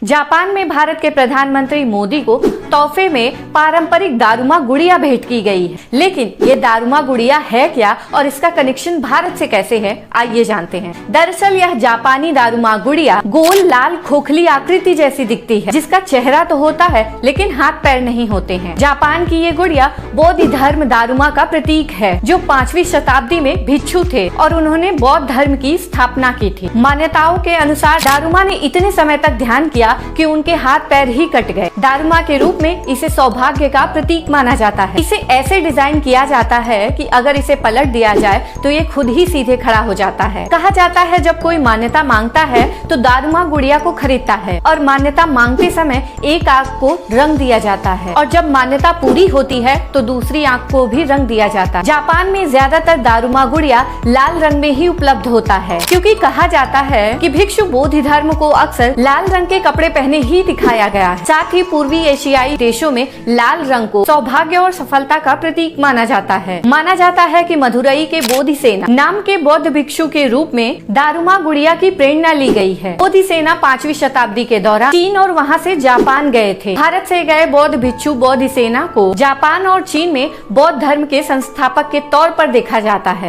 Japan में भारत के प्रधानमंत्री मोदी को तोहफे में पारंपरिक दारुमा गुड़िया भेंट की गई है। लेकिन ये दारुमा गुड़िया है क्या और इसका कनेक्शन भारत से कैसे है, आइए जानते हैं। दरअसल यह जापानी दारुमा गुड़िया गोल लाल खोखली आकृति जैसी दिखती है, जिसका चेहरा तो होता है लेकिन हाथ पैर नहीं होते हैं। जापान की ये गुड़िया बौद्ध धर्म दारुमा का प्रतीक है, जो 5वीं शताब्दी में भिक्षु थे और उन्होंने बौद्ध धर्म की स्थापना की थी। मान्यताओं के अनुसार दारुमा ने इतने समय तक ध्यान किया कि उनके हाथ पैर ही कट गए। दारुमा के रूप में इसे सौभाग्य का प्रतीक माना जाता है। इसे ऐसे डिजाइन किया जाता है कि अगर इसे पलट दिया जाए तो ये खुद ही सीधे खड़ा हो जाता है। कहा जाता है जब कोई मान्यता मांगता है तो दारुमा गुड़िया को खरीदता है और मान्यता मांगते समय एक आंख को रंग दिया जाता है और जब मान्यता पूरी होती है तो दूसरी आंख को भी रंग दिया जाता है। जापान में ज्यादातर दारुमा गुड़िया लाल रंग में ही उपलब्ध होता है, क्योंकि कहा जाता है कि भिक्षु बौद्ध धर्म को अक्सर लाल रंग के कपड़े पहने ही दिखाया गया है। साथ ही पूर्वी एशियाई देशों में लाल रंग को सौभाग्य और सफलता का प्रतीक माना जाता है। माना जाता है कि मदुरई के बोधिसेना नाम के बौद्ध भिक्षु के रूप में दारुमा गुड़िया की प्रेरणा ली गई है। बोधिसेना 5वीं शताब्दी के दौरान चीन और वहां से जापान गए थे। भारत से गए बौद्ध भिक्षु बोधिसेना को जापान और चीन में बौद्ध धर्म के संस्थापक के तौर पर देखा जाता है।